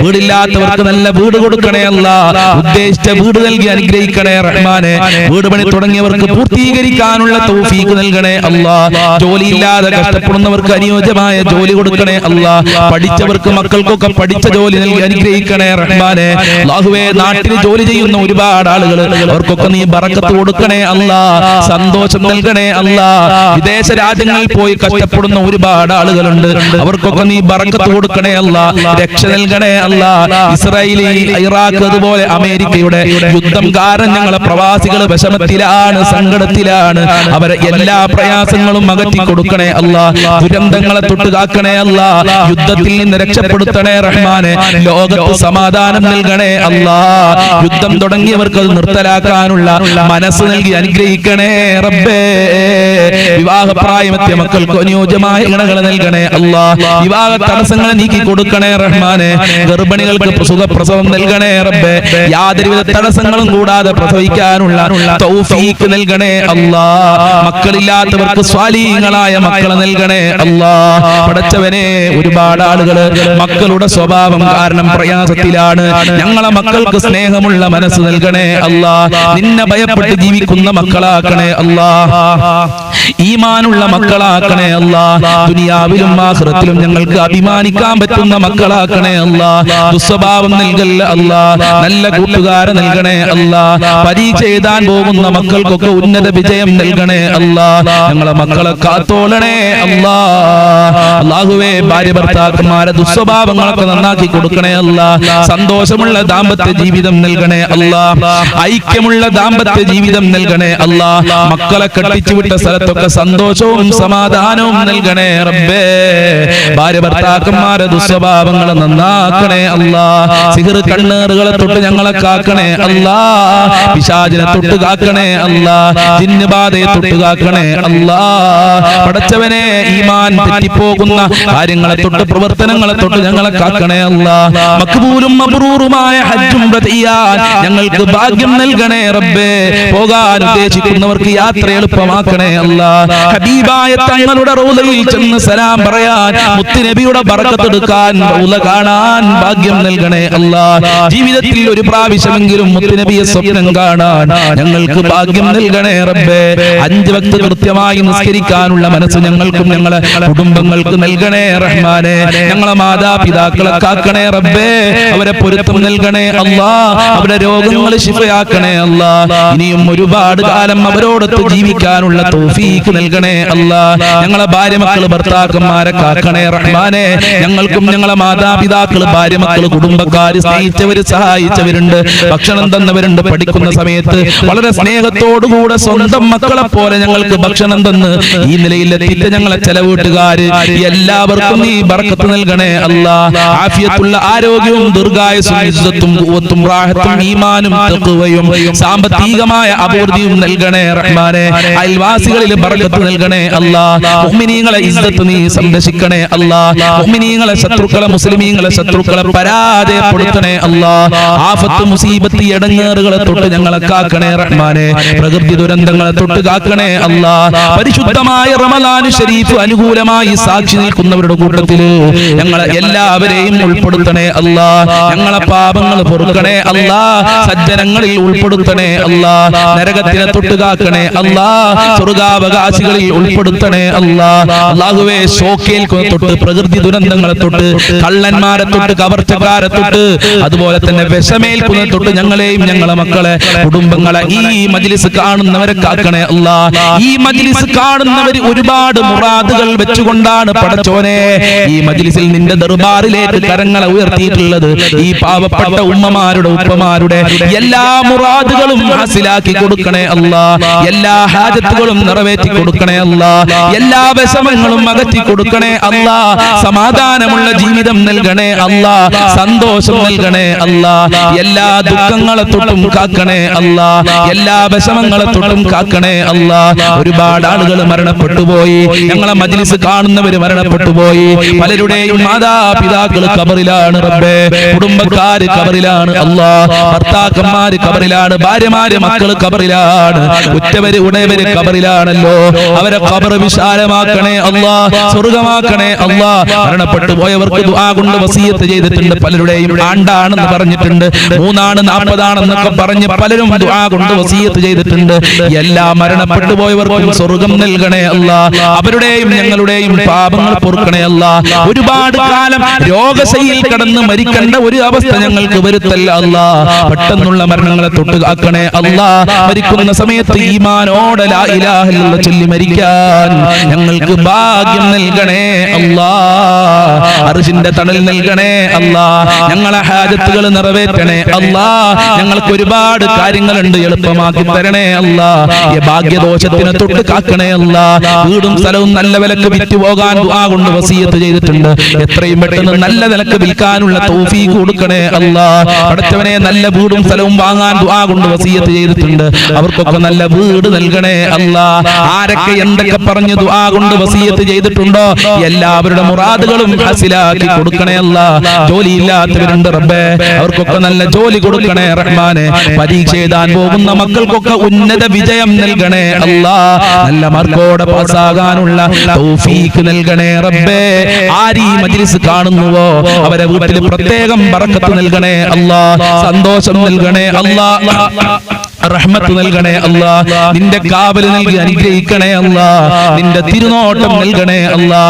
വീടില്ലാത്തവർക്ക് നല്ല വീട് കൊടുക്കണേ അല്ലാഹ്. ഉദ്ദേശിച്ച വീട് നൽകി അനുഗ്രഹിക്കണേ റഹ്മാനെ. വീട് പണി തുടങ്ങിയവർക്ക് പൂർത്തീകരിക്കാനുള്ള തൗഫീഖ് നൽകണേ അല്ലാഹ്. ജോലിയില്ലാതെ കഷ്ടപ്പെടുന്നവർക്ക് അനുയോജ്യമായ ജോലി കൊടുക്കണേ അല്ലാഹ്. പഠിച്ചവർക്ക്, മക്കൾക്കൊക്കെ പഠിച്ച ജോലി നൽകി അനുഗ്രഹിക്കണേ റഹ്മാനെ. അല്ലാഹുവേ, നാട്ടിൽ ജോലി ചെയ്യുന്ന ഒരുപാട് ആളുകൾ, അവർക്കൊക്കെ നീ ബറക്കത്ത് കൊടുക്കണേ അല്ലാഹ്. സന്തോഷം നൽകണേ അല്ലാഹ്. വിദേശ രാജ്യങ്ങളിൽ പോയി കഷ്ടപ്പെടുന്ന ഒരുപാട് ആളുകളുണ്ട്, അവർക്കൊക്കെ നീ ബറക്കത്ത് കൊടുക്കണേ അല്ലാഹ്. രക്ഷ നൽകണേ അല്ലാഹ്. ഇസ്രായേൽ, ഇറാഖ്, അതുപോലെ അമേരിക്കയുടെ യുദ്ധം കാരണം ഞങ്ങളെ പ്രവാസികൾ വിഷമത്തിലാണ്, സങ്കടത്തിലാണ്. അവരെ എല്ലാ പ്രയാസങ്ങളും അകറ്റി കൊടുക്കണേ അല്ലാഹ്. ദുരന്തങ്ങളെ തൊട്ട് കാക്കണേ അല്ലാഹ്. യുദ്ധത്തിൽ നിന്ന് രക്ഷപ്പെടുത്തണേ റഹ്മാനെ. ലോകത്ത് സമാധാനം നൽകണേ അല്ലാഹ്. യുദ്ധം തുടങ്ങിയവർക്ക് അത് നിർത്തലാക്കാനുള്ള മനസ്സ് നൽകി അനുഗ്രഹിക്കണേ റബ്ബേ. വിവാഹപ്രായമെത്തിയ മക്കൾക്ക് അനുയോജ്യമായ ഇണകൾ നൽകണേ അല്ലാഹ്. വിവാഹ തടസ്സങ്ങളെ നീക്കി കൊടുക്കണേ റഹ്മാനെ. ഗർഭിണികൾക്ക് സുഖപ്രസവം നൽകണേ റബ്ബേ. യാതൊരുവിധ തടസ്സങ്ങളും കൂടാതെ പ്രസവിക്കാനുള്ള തൗഫീഖ് നൽകണേ അല്ലാഹ്. മക്കളില്ലാത്തവർക്ക് സ്വാലിഹീങ്ങളായ മക്കളെ നൽകണേ അല്ലാഹ്. പടച്ചവനെ, ഒരുപാട് ആളുകള് മക്കളുടെ സ്വഭാവം കാരണം പ്രയാസത്തിലാണ്. ഞങ്ങളെ മക്കൾക്ക് സ്നേഹമുള്ള മനസ്സ് നൽകണേ അല്ലാഹ്. നിന്നെ ഭയപ്പെട്ട് ജീവിക്കുന്ന മക്കളാക്കണേ അല്ലാഹ്. ഈമാനുള്ള മക്കളാക്കണേ അല്ലാഹ്. ദുനിയാവിലും ആഖിറത്തിലും ഞങ്ങൾക്ക് അഭിമാനിക്കാൻ പറ്റുന്ന മക്കളാക്കണേ അല്ലാഹ്. ദുസ്വഭാവം നൽകല്ല അല്ലാഹ്. നല്ല കൂട്ടുകാരെ നൽകണേ അല്ലാഹ്. പരീക്ഷ എഴുതാൻ പോകുന്ന മക്കൾക്കൊക്കെ ഉന്നത വിജയം നൽകണേ അല്ലാഹ്. ഞങ്ങളെ മക്കളെ കാത്തോളണേ അല്ലാഹ്. അല്ലാഹുവേ, ഭാര്യ ഭർത്താക്കന്മാരെ ദുസ്വഭാവങ്ങളൊക്കെ നന്നാക്കി കൊടുക്കണേ അല്ലാഹ്. സന്തോഷമുള്ള ദാമ്പത്യ ജീവിതം നൽകണേ അല്ലാഹ്. ഐക്യമുള്ള ദാമ്പത്യ ജീവിതം നൽകണേ അല്ലാഹ്. മക്കളെ കെട്ടിച്ചു വിട്ട സ്ഥലത്തൊക്കെ സന്തോഷം സന്തോഷവും സമാധാനവും നൽകണേ റബ്ബേ. ഭാര്യ ഭർത്താക്കന്മാരെ ദുസ്വഭാവങ്ങൾ നന്നാക്കണേ അല്ലാ. സിഹ്ർ കണ്ണേറുകളെ തൊട്ട് ഞങ്ങളെ കാക്കണേ അല്ലാ. പിശാചിനെ തൊട്ട് കാക്കണേ അല്ലാ. ജിന്ന് ബാധയെ തൊട്ട് കാക്കണേ അല്ലാ. പടച്ചവനെ ഈമാൻ തെറ്റിപ്പോകുന്ന കാര്യങ്ങളെ തൊട്ട് പ്രവർത്തനങ്ങളെ തൊട്ട് ഞങ്ങളെ കാക്കണേ അല്ലാ. മഖ്ബൂലും മബ്റൂറുമായ ഹജ്ജും ചെയ്യാൻ ഞങ്ങൾക്ക് ഭാഗ്യം നൽകണേ റബ്ബേ. പോകാൻ ഉദ്ദേശിക്കുന്നവർക്ക് യാത്ര എളുപ്പമാക്കണേ അല്ലാ. ഹബീബായ തങ്ങളുടെ റൗളയിൽ ചെന്ന് സലാം പറയാൻ മുത്തുനബിയുടെ ബറക്കത്ത് എടുക്കാൻ റൗള കാണാൻ ഭാഗ്യം നൽകണേ അല്ലാ. ജീവിതത്തിൽ ഒരു പ്രാവശ്യമെങ്കിലും മുത്തുനബിയെ സ്വപ്നം കാണാൻ ഞങ്ങൾക്ക് ഭാഗ്യം നൽകണേ റബ്ബേ. 5 വക്ത് കൃത്യമായി നിസ്കരിക്കാനുള്ള മനസ്സ് ഞങ്ങൾക്കും ഞങ്ങളെ കുടുംബങ്ങൾക്ക് നൽകണേ റഹ്മാനെ. ഞങ്ങളെ മാതാപിതാക്കളെ കാക്കണേ റബ്ബേ. അവരെ പൊരുത്തം നൽകണേ അല്ലാ. അവരുടെ രോഗങ്ങൾ ശിഫയാക്കണേ അല്ലാ. ഇനിയും ഒരുപാട് കാലം അവരോടൊത്ത് ജീവിക്കാനുള്ള തൗഫീഖ് നൽകണേ അല്ലാ. ഞങ്ങളെ ഭാര്യ മക്കൾ ഭർത്താക്കന്മാരെ കാക്കണേ റഹ്മാനെ. ഞങ്ങൾക്കും ഞങ്ങളെ മാതാപിതാക്കൾ ഭാര്യ മക്കൾ കുടുംബക്കാർ സ്നേഹിച്ചവര് സഹായിച്ചവരുണ്ട്, ഭക്ഷണം തന്നവരുണ്ട്. പഠിക്കുന്ന സമയത്ത് വളരെ സ്നേഹത്തോടുകൂടെ സ്വന്തം മക്കളെ പോലെ ഞങ്ങൾക്ക് ഭക്ഷണം തന്ന് ഈ നിലയിലെത്തിയിട്ട് ഞങ്ങളെ ചില വീട്ടുകാര് എല്ലാവർക്കും നീ ബർക്കത്ത് നൽകണേ അല്ലാ. ആഫിയത്തുള്ള ആരോഗ്യവും ദീർഘായുസ്സും ഇസ്സത്തും ഖുവത്തും റാഹത്തും ഈമാനും തഖ്വയും സാമ്പത്തികമായ അഭിവൃദ്ധിയും നൽകണേ റഹ്മാനെ. അയൽവാസികളിൽ ബർക്കത്ത് നൽകണേ അല്ലാ. മുഅ്മിനീങ്ങളെ ഇസ്സത്ത് നീ സംരക്ഷിക്കണേ അല്ലാ. മുഅ്മിനീങ്ങളെ ശത്രുക്കളെ മുസ്ലിമീങ്ങളെ ശത്രുക്കളെ പരാജയപ്പെടുത്തണേ അല്ലാ. ആഫത്ത് മുസീബത്ത് ഇടങ്ങേറുകളെ തൊട്ട് ഞങ്ങളെ കാക്കണേ റഹ്മാനെ. പ്രകൃതി ദുരന്തങ്ങളെ തൊട്ട് കാക്കണേ അല്ലാ. പരിശുദ്ധമായ റമളാൻ ശരീഫ് അനുകൂലമായി സാക്ഷി നിൽക്കുന്നവരുടെ കൂട്ടത്തിൽ ഞങ്ങളെ എല്ലാവരെയും ഉൾപ്പെടുത്തണേ അല്ലാ. ഞങ്ങളെ പാപങ്ങൾ പൊറുക്കണേ അല്ലാ. സജ്ജനങ്ങളിൽ ഉൾപ്പെടുത്തണേ അല്ലാ. നരകത്തിനെ തൊട്ട് കാക്കണേ അല്ലാ. സ്വർഗാവകാശികളിൽ ഉൾപ്പെടുത്തണേ അല്ലാ. അല്ലാഹുവേ, ഷോക്കേൽക്കുന്ന തൊട്ട് പ്രകൃതി ദുരന്തങ്ങളെ തൊട്ട് കള്ളന്മാരെ തൊട്ട് കവർച്ചക്കാരെ തൊട്ട് അതുപോലെ തന്നെ വിഷമേൽക്കുന്ന തൊട്ട് ഞങ്ങളെയും ഞങ്ങളെ മക്കളെ കുടുംബങ്ങളെ ഈ മജ്ലിസ് കാണുന്നവരെ കാക്കണേ അല്ലാ. ഈ മജ്ലിസ് കാണുന്നവർ ഒരുപാട് മുറാദുകൾ വെച്ചുകൊണ്ടാണ് പടച്ചോനെ ഈ മജ്ലിസിൽ നിന്റെ ദർബാറിലേക്ക് കരങ്ങളെ ഉയർത്തിയിട്ടുള്ളത്. ഈ പാവപ്പെട്ട ഉമ്മമാരുടെ ഉപ്പമാരുടെ എല്ലാ മുറാദുകളും ഹാസിലാക്കി കൊടുക്കണേ അല്ലാ. എല്ലാ ഹാജത്തുകളും നിറവേറ്റി കൊടുക്കണേ അല്ലാ. എല്ലാ വിഷമങ്ങളും അകറ്റി കൊടുക്കണേ അല്ലാ. സമാധാനമുള്ള ജീവിതം നൽകണേ അല്ലാ. സന്തോഷം നൽകണേ അല്ലാ. എല്ലാ ദുഃഖങ്ങളെ തൊട്ടും കാക്കണേ അല്ലാ. എല്ലാ വിഷമങ്ങളെ തൊട്ടും കാക്കണേ അല്ലാ. ഒരുപാട് ആളുകൾ മരണപ്പെട്ടുപോയി. ഞങ്ങളെ മജ്ലിസ് കാണുന്നവര് മരണപ്പെട്ടുപോയി. പലരുടെയും മാതാപിതാക്കൾ ഖബറിലാണ് റബ്ബേ. കുടുംബക്കാര് ഖബറിലാണ് അല്ലാ. ഭർത്താക്കന്മാര് ഖബറിലാണ്. ഭാര്യമാര് മക്കള് ഖബറിലാണ്. ഉറ്റവര് ഉടയവര് ഖബറിലാണല്ലോ. അവരെ ഖബർ വിശാലമാക്കണേ അല്ലാ. സ്വർഗമാക്കണേ അല്ലാ. മരണപ്പെട്ടു പോയവർക്ക് ദുആ കൊണ്ട് വസിയത്ത് ചെയ്തിട്ടുണ്ട്. പലരുടെയും ആണ്ടാണെന്ന് പറഞ്ഞിട്ടുണ്ട്, 3 ആണ് 40 ആണെന്നൊക്കെ പറഞ്ഞ് പലരും ദുആ കൊണ്ട് വസിയത്ത് ചെയ്തിട്ടുണ്ട്. എല്ലാ മരണപ്പെട്ടു പോയവർക്കും സ്വർഗം നൽകണേ അല്ലാ. അവരുടെയും ഞങ്ങളുടെയും പാപങ്ങൾ പൊറുക്കണേ അല്ലാ. ഒരുപാട് കാലം രോഗശൈലിയിൽ കടന്ന് മരിക്കേണ്ട ഒരു അവസ്ഥ ഞങ്ങൾക്ക് വരുത്തല്ല അല്ലാ. പെട്ടെന്നുള്ള മരണങ്ങളെ തൊട്ട് കാക്കണേ അല്ലാ. മരിക്കുന്ന സമയത്ത് ഈമാനോടെ ലാ ഇലാഹ ഇല്ലല്ലാഹ് ചൊല്ലി മരിക്കാൻ ഞങ്ങൾക്ക് ഭാഗ്യം നൽകണേ അല്ലാ. അർശിന്റെ തണൽ നൽകണേ അല്ലാ. ഞങ്ങളെ ഹാജത്തുകൾ നിറവേറ്റണേ അല്ലാ. ഞങ്ങൾക്ക് ഒരുപാട് കാര്യങ്ങളുണ്ട്, എളുപ്പമാക്കി തരണേ അല്ലാ. ഈ ഭാഗ്യദോഷത്തിനെ തൊട്ട് കാക്കണേ അല്ലാ. വീടും സ്ഥലവും നല്ല വിലക്ക് വിറ്റുപോകാൻ ദുആ കൊണ്ട് വസിയത്ത് ചെയ്തിട്ടുണ്ട്. എത്രയും പെട്ടെന്ന് നല്ല നിലക്ക് വിൽക്കാനുള്ള തൗഫീഖ് കൊടുക്കണേ അല്ലാ. പടച്ചവനെ, നല്ല വീടും സ്ഥലവും വാങ്ങാൻ ദുആ കൊണ്ട് വസിയത്ത് ചെയ്തിട്ടുണ്ട്. അവർക്കൊക്കെ നല്ല വീട് നൽകണേ അല്ലാ. ആരൊക്കെ എന്തൊക്കെ പറഞ്ഞ് ദുആ കൊണ്ട് വസിയത്ത് ചെയ്തിട്ടുണ്ടോ എല്ലാവരുടെ മുറാദുകളും ഹാസിലാക്കി കൊടുക്കണേ അല്ലാ. ജോലിയില്ലാത്തവരുണ്ട് റബ്ബേ, അവർക്കൊക്കെ നല്ല ജോലി കൊടുക്കണേ റഹ്മാനെ. പരീക്ഷ എഴുതാൻ പോകുന്ന മക്കൾക്കൊക്കെ ഉന്നത വിജയം നൽകണേ അല്ലാ. നല്ല മാർക്കോടെ പാസ്സാകാനുള്ള തൗഫീഖ് നൽകണേ റബ്ബേ. ആരീ മജ്ലിസ് കാണുന്നുവോ അവരെ വീട്ടിൽ പ്രത്യേകം ബറക്കത്ത് നൽകണേ അല്ലാ. സന്തോഷം നൽകണേ അല്ലാ. റഹ്മത്ത് നൽകണേ അല്ലാ. നിന്റെ കാവൽ നൽകി അനുഗ്രഹിക്കണേ അല്ലാ. നിന്റെ തിരുനോട്ടം നൽകണേ അല്ലാ.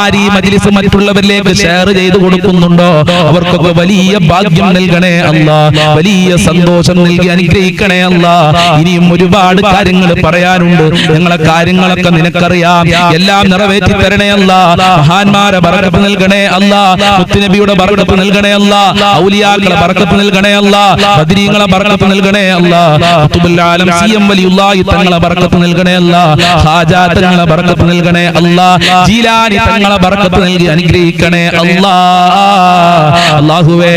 ആരീ മജ്ലിസ് മറ്റുള്ളവരിലേക്ക് ഷെയർ ചെയ്തു കൊടുക്കുന്നുണ്ടോ അവർക്കൊക്കെ വലിയ ഭാഗ്യം നൽകണേ അല്ലാ. വലിയ സന്തോഷം നൽകി അനുഗ്രഹിക്കണേ അല്ലാ. ഇനിയും ഒരുപാട് കാര്യങ്ങൾ പറയാനുണ്ട്. ഞങ്ങളെ കാര്യങ്ങളൊക്കെ നിനക്കറിയാം. എല്ലാം നിറവേറ്റി തരണേ അല്ലാ. മഹാന്മാരെ ബറക്കത്ത് നൽകണേ അല്ലാ. മുത്തുനബിയുടെ ബറക്കത്ത് നൽകണേ അല്ലാ. ഔലിയാക്കളെ ബറക്കത്ത് നൽകണേ അല്ലാ. ബദരീങ്ങളെ ബറക്കത്ത് നൽകണേ അല്ലാ. ഖുതുബുൽ ആലം സിയം വലിയുള്ളാഹി തങ്ങളെ ബർക്കത്ത് നൽകണേ അല്ലാഹ്. ഹാജാ തങ്ങളെ ബർക്കത്ത് നൽകണേ അല്ലാഹ്. ജീലാനി തങ്ങളെ ബർക്കത്ത് നൽകി അനുഗ്രഹിക്കണേ അല്ലാഹ്. അല്ലാഹുവേ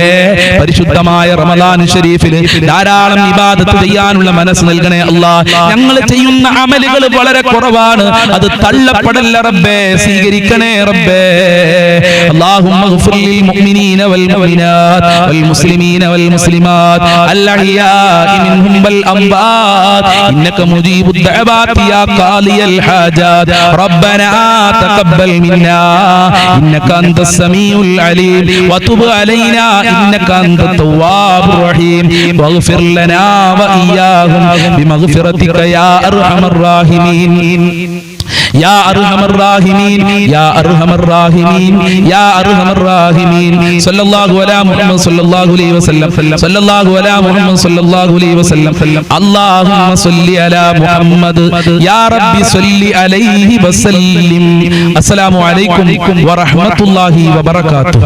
പരിശുദ്ധമായ റമദാൻ ശരീഫിൽ ധാരാളം ഇബാദത്ത് ചെയ്യാനുള്ള മനസ്സ് നൽകണേ അല്ലാഹ്. ഞങ്ങൾ ചെയ്യുന്ന അമലുകൾ വളരെ കുറവാണ്, അത് തള്ളപ്പെടല്ല റബ്ബേ, സ്വീകരിക്കണേ റബ്ബേ. അല്ലാഹുമ്മ ഗ്ഫിർ ലിൽ മുഅ്മിനീന വൽ മുഅ്മിനാത്ത് വൽ മുസ്ലിമീന വൽ മുസ്ലിമാത്ത് അൽ അഹ്യാഇ മിൻഹും വൽ അംവാത് ഇന്നക മുജീബുദ് ദഅവാതി യാ ഖാലിയൽ ഹാജാത് റബ്ബനാ തഖബ്ബൽ മിന്നാ ഇന്നക അൻതസ് സമീഉൽ അലീം വതുബ് അലൈനാ ഇന്നക അൻതത് തവ്വാബുർ റഹീം വഗ്ഫിർ ലനാ വഇയ്യാഹും ബിമഗ്ഫിറതിക യാ അർഹമർ റാഹിമീൻ يا أرحم الراحمين يا أرحم الراحمين يا أرحم الراحمين صلى الله على محمد صلى الله عليه وسلم صلى الله على محمد صلى الله عليه وسلم اللهم صل على محمد يا رب صل عليه وسلم. السلام عليكم ورحمة الله وبركاته.